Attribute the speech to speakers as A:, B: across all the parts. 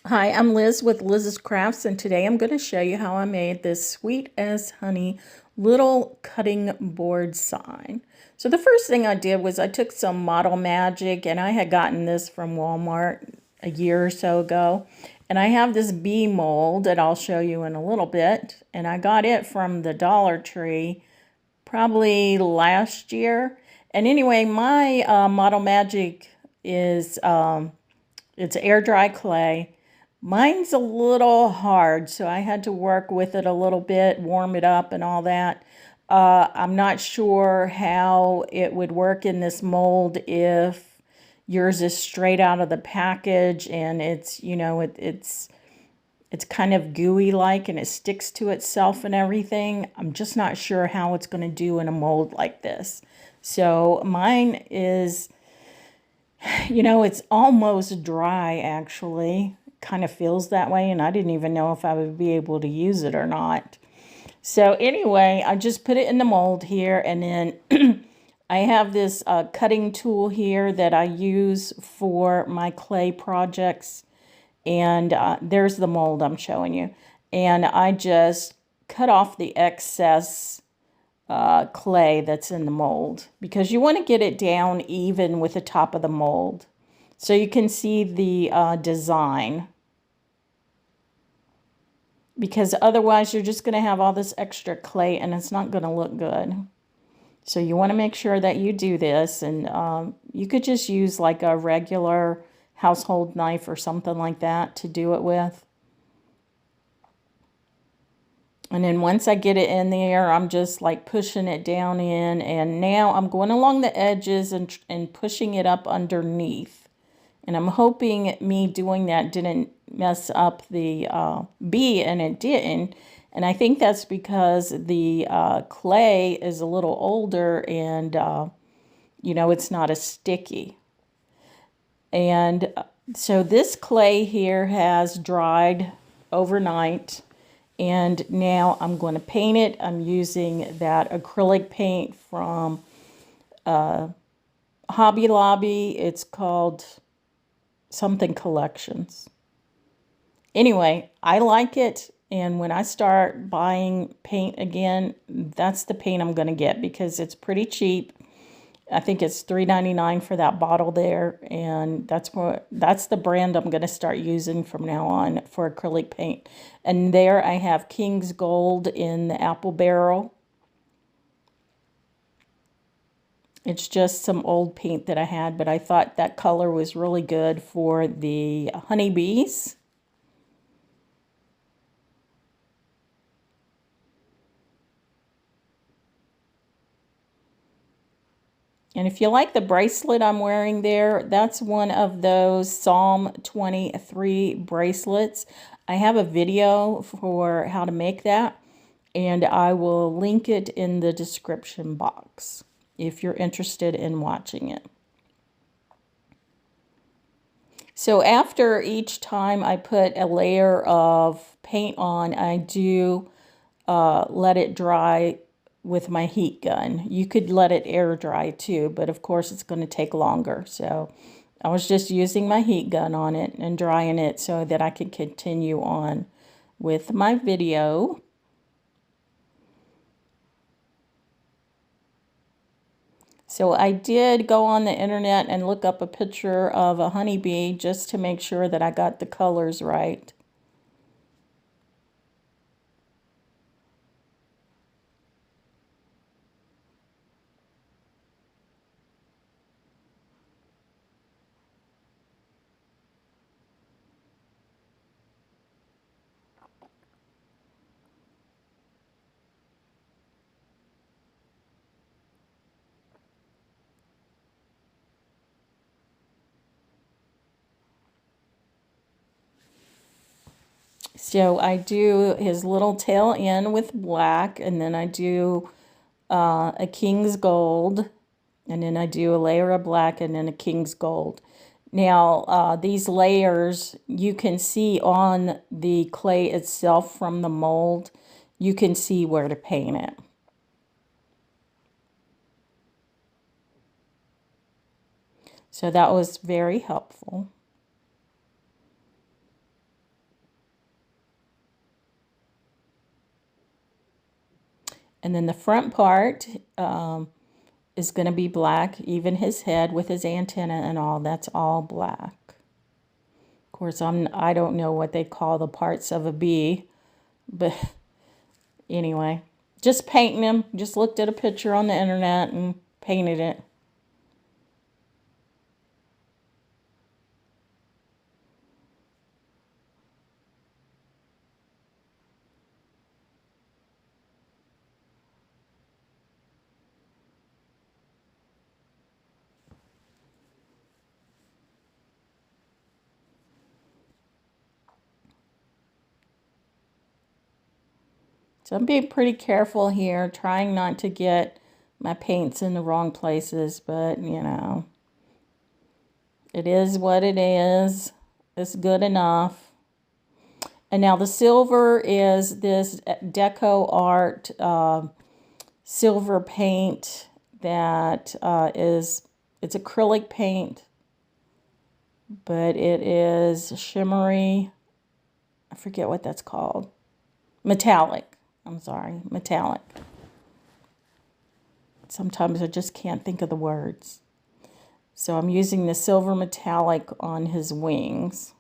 A: Hi, I'm Liz with Liz's Crafts, and today I'm going to show you how I made this sweet as honey little cutting board sign. So the first thing I did was I took some Model Magic, and I had gotten this from Walmart a year or so ago. And I have this bee mold that I'll show you in a little bit, and I got it from the Dollar Tree probably last year. And anyway, my Model Magic is it's air dry clay. Mine's a little hard, so I had to work with it a little bit, warm it up and all that. I'm not sure how it would work in this mold if yours is straight out of the package and it's, it's kind of gooey like and it sticks to itself and everything. I'm just not sure how it's going to do in a mold like this. So mine is, it's almost dry actually. Kind of feels that way, and I didn't even know if I would be able to use it or not. So anyway, I just put it in the mold here, and then I have this cutting tool here that I use for my clay projects, and there's the mold I'm showing you. And I just cut off the excess clay that's in the mold because you want to get it down even with the top of the mold. So you can see the design, because otherwise you're just going to have all this extra clay and it's not going to look good. So you want to make sure that you do this, and you could just use like a regular household knife or something like that to do it with. And then once I get it in there, I'm just like pushing it down in, and now I'm going along the edges and pushing it up underneath. And I'm hoping me doing that didn't mess up the bee, and it didn't. And I think that's because the clay is a little older and, it's not as sticky. And so this clay here has dried overnight. And now I'm going to paint it. I'm using that acrylic paint from Hobby Lobby. It's called something Collections. Anyway, I like it, and when I start buying paint again, that's the paint I'm going to get because it's pretty cheap. I think it's $3.99 for that bottle there, and that's the brand I'm going to start using from now on for acrylic paint. And there I have King's Gold in the apple barrel. It's just some old paint that I had, but I thought that color was really good for the honeybees. And if you like the bracelet I'm wearing there, that's one of those Psalm 23 bracelets. I have a video for how to make that, and I will link it in the description box if you're interested in watching it. So after each time I put a layer of paint on, I do let it dry with my heat gun. You could let it air dry too, but of course it's going to take longer. So I was just using my heat gun on it and drying it so that I could continue on with my video. So I did go on the internet and look up a picture of a honeybee just to make sure that I got the colors right. So I do his little tail end with black, and then I do a King's Gold, and then I do a layer of black and then a King's Gold. Now, these layers, you can see on the clay itself from the mold, you can see where to paint it. So that was very helpful. And then the front part is going to be black, even his head with his antenna and all, that's all black. Of course, I don't know what they call the parts of a bee, but anyway, just painting him. Just looked at a picture on the internet and painted it. So I'm being pretty careful here, trying not to get my paints in the wrong places, but you know, it is what it is. It's good enough. And now the silver is this Deco Art silver paint that it's acrylic paint, but it is shimmery. I forget what that's called. Metallic. I'm sorry, metallic. Sometimes I just can't think of the words. So I'm using the silver metallic on his wings.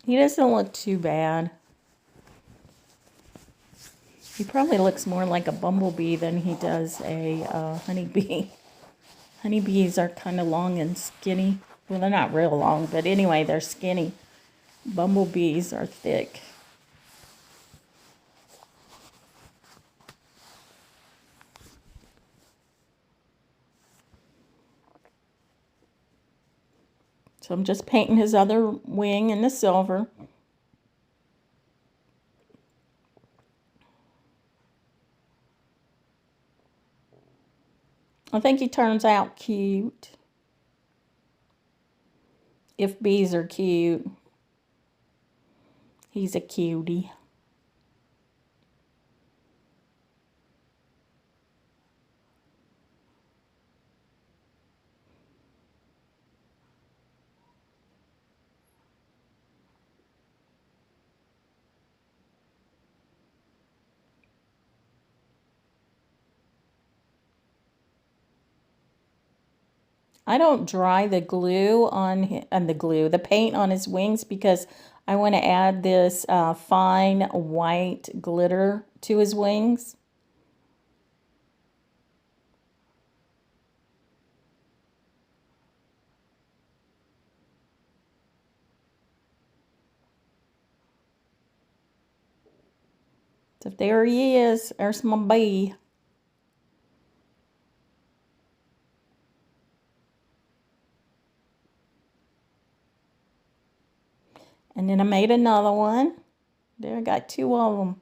A: He doesn't look too bad. He probably looks more like a bumblebee than he does a honeybee. Honeybees are kind of long and skinny. Well, they're not real long, but anyway, they're skinny. Bumblebees are thick. So I'm just painting his other wing in the silver. I think he turns out cute. If bees are cute, he's a cutie. I don't dry the glue on the paint on his wings because I want to add this fine white glitter to his wings. So there he is. There's my bee. And then I made another one. There, I got two of them.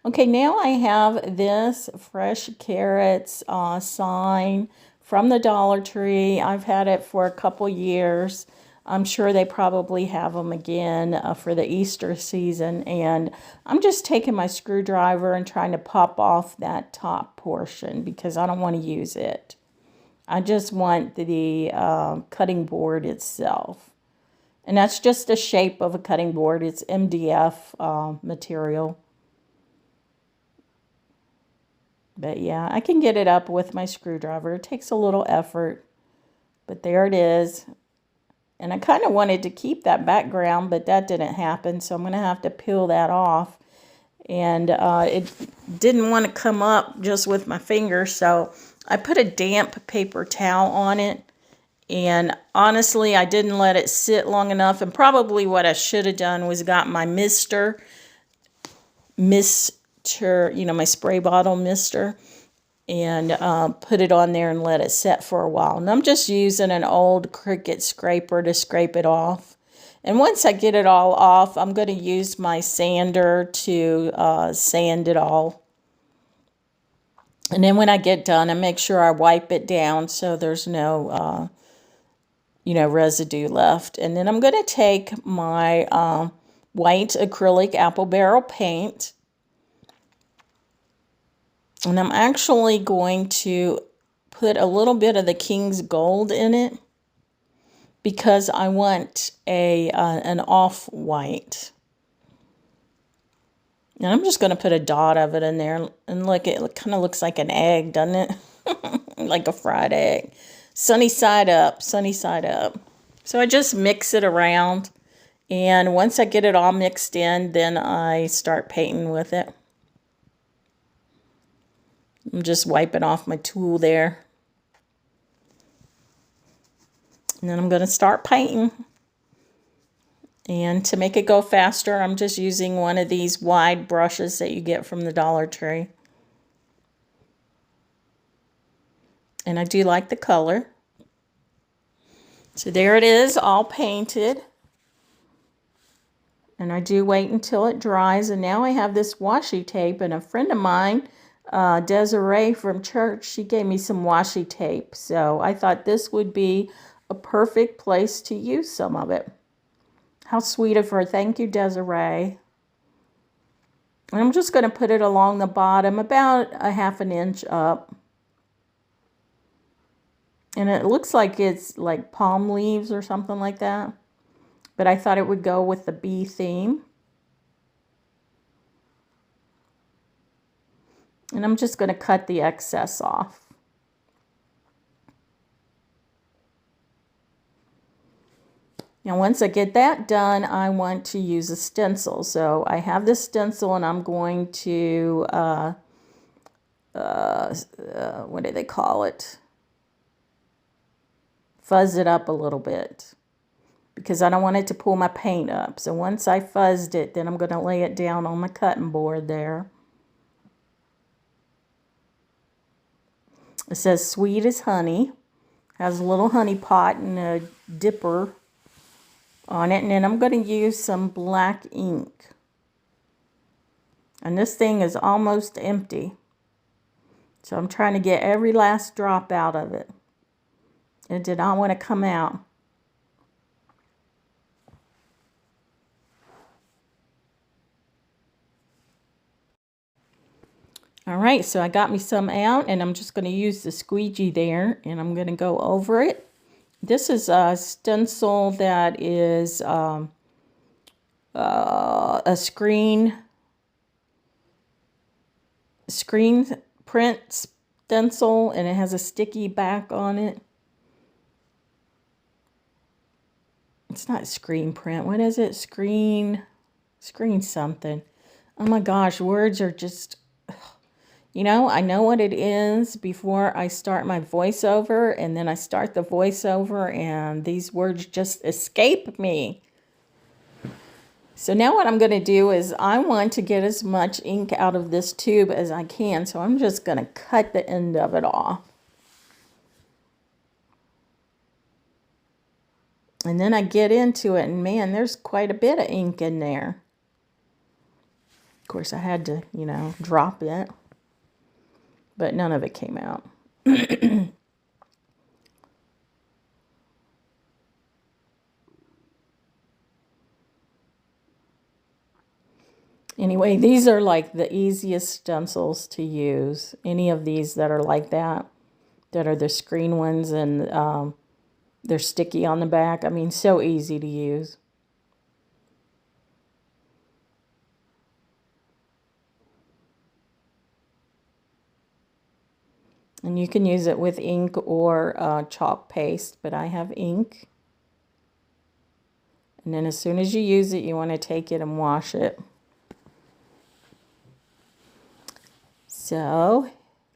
A: Okay, now I have this fresh carrots sign from the Dollar Tree. I've had it for a couple years. I'm sure they probably have them again for the Easter season. And I'm just taking my screwdriver and trying to pop off that top portion because I don't want to use it. I just want the cutting board itself. And that's just the shape of a cutting board. It's MDF material. But yeah, I can get it up with my screwdriver. It takes a little effort, but there it is. And I kind of wanted to keep that background, but that didn't happen, so I'm going to have to peel that off. And it didn't want to come up just with my finger, so I put a damp paper towel on it. And honestly, I didn't let it sit long enough. And probably what I should have done was got my mister, you know, my spray bottle mister, and put it on there and let it set for a while. And I'm just using an old Cricut scraper to scrape it off. And once I get it all off, I'm going to use my sander to sand it all. And then when I get done, I make sure I wipe it down so there's no, residue left. And then I'm going to take my white acrylic apple barrel paint. And I'm actually going to put a little bit of the King's Gold in it because I want an off-white. And I'm just going to put a dot of it in there. And look, it kind of looks like an egg, doesn't it? Like a fried egg. Sunny side up, sunny side up. So I just mix it around. And once I get it all mixed in, then I start painting with it. I'm just wiping off my tool there. And then I'm going to start painting. And to make it go faster, I'm just using one of these wide brushes that you get from the Dollar Tree. And I do like the color. So there it is, all painted. And I do wait until it dries. And now I have this washi tape. And a friend of mine, Desiree from church, she gave me some washi tape. So I thought this would be a perfect place to use some of it. How sweet of her. Thank you, Desiree. And I'm just going to put it along the bottom, about a ½ an inch up. And it looks like it's like palm leaves or something like that. But I thought it would go with the bee theme. And I'm just going to cut the excess off. Now, once I get that done, I want to use a stencil. So I have this stencil, and I'm going to, what do they call it? Fuzz it up a little bit, because I don't want it to pull my paint up. So once I fuzzed it, then I'm going to lay it down on my cutting board there. It says sweet as honey. Has a little honey pot and a dipper on it. And then I'm going to use some black ink. And this thing is almost empty. So I'm trying to get every last drop out of it. It did not want to come out. All right, so I got me some out, and I'm just going to use the squeegee there, and I'm going to go over it. This is a stencil that is a screen print stencil, and it has a sticky back on it. It's not screen print. What is it? Screen something. Oh my gosh, words are just... You know, I know what it is before I start my voiceover, and then I start the voiceover and these words just escape me. So now what I'm going to do is I want to get as much ink out of this tube as I can, so I'm just going to cut the end of it off. And then I get into it, and man, there's quite a bit of ink in there. Of course, I had to, drop it. But none of it came out. Anyway, these are like the easiest stencils to use. Any of these that are like that are the screen ones, and they're sticky on the back. I mean, so easy to use. And you can use it with ink or chalk paste, but I have ink. And then as soon as you use it, you want to take it and wash it. So,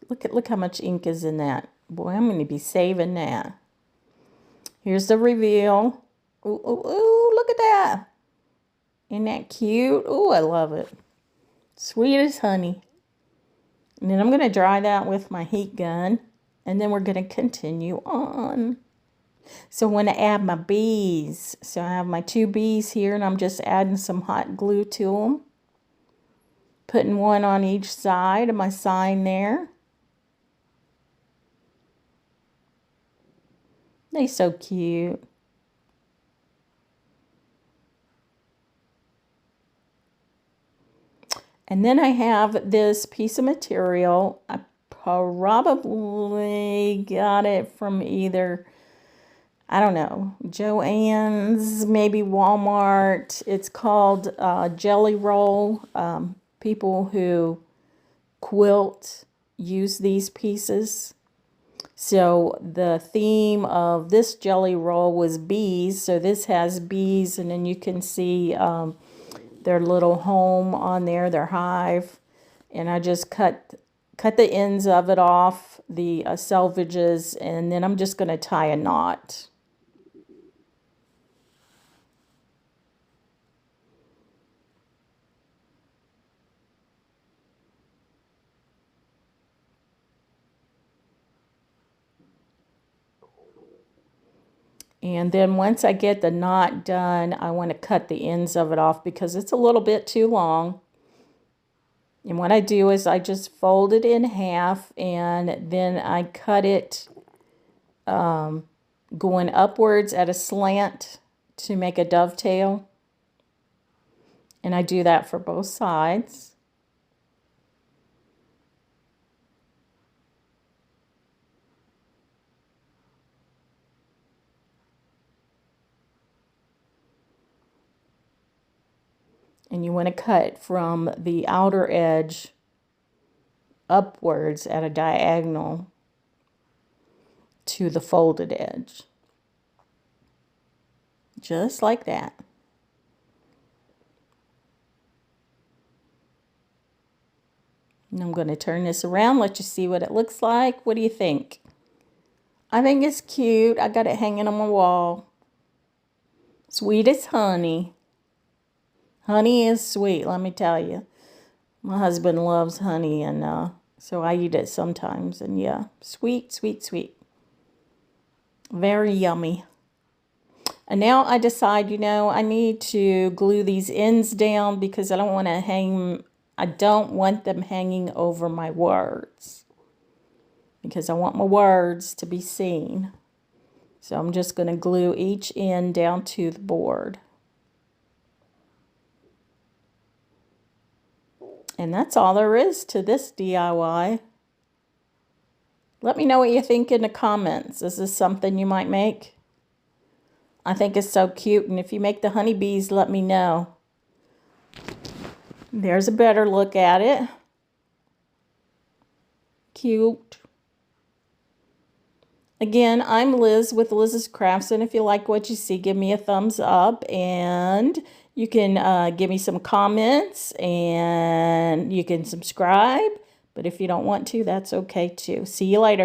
A: look how much ink is in that. Boy, I'm going to be saving that. Here's the reveal. Ooh, ooh, ooh, look at that. Isn't that cute? Ooh, I love it. Sweet as honey. And then I'm going to dry that with my heat gun. And then we're going to continue on. So I want to add my bees. So I have my 2 bees here, and I'm just adding some hot glue to them. Putting one on each side of my sign there. They're so cute. And then I have this piece of material. I probably got it from either, I don't know, Joann's, maybe Walmart. It's called Jelly Roll. People who quilt use these pieces. So the theme of this jelly roll was bees. So this has bees, and then you can see their little home on there, their hive. And I just cut the ends of it off, the selvages, and then I'm just going to tie a knot. And then once I get the knot done, I want to cut the ends of it off because it's a little bit too long. And what I do is I just fold it in half, and then I cut it going upwards at a slant to make a dovetail. And I do that for both sides. And you want to cut from the outer edge upwards at a diagonal to the folded edge. Just like that. And I'm going to turn this around, let you see what it looks like. What do you think? I think it's cute. I got it hanging on my wall. Sweet as honey. Honey is sweet, let me tell you. My husband loves honey, and so I eat it sometimes. And yeah, sweet, sweet, sweet. Very yummy. And now I decide, I need to glue these ends down because I don't want them hanging over my words. Because I want my words to be seen. So I'm just going to glue each end down to the board. And that's all there is to this DIY. Let me know what you think in the comments. Is this something you might make? I think it's so cute, and if you make the honeybees, let me know. There's a better look at it. Cute. Again, I'm Liz with Liz's Crafts, and if you like what you see, give me a thumbs up, and you can give me some comments, and you can subscribe, but if you don't want to, that's okay too. See you later.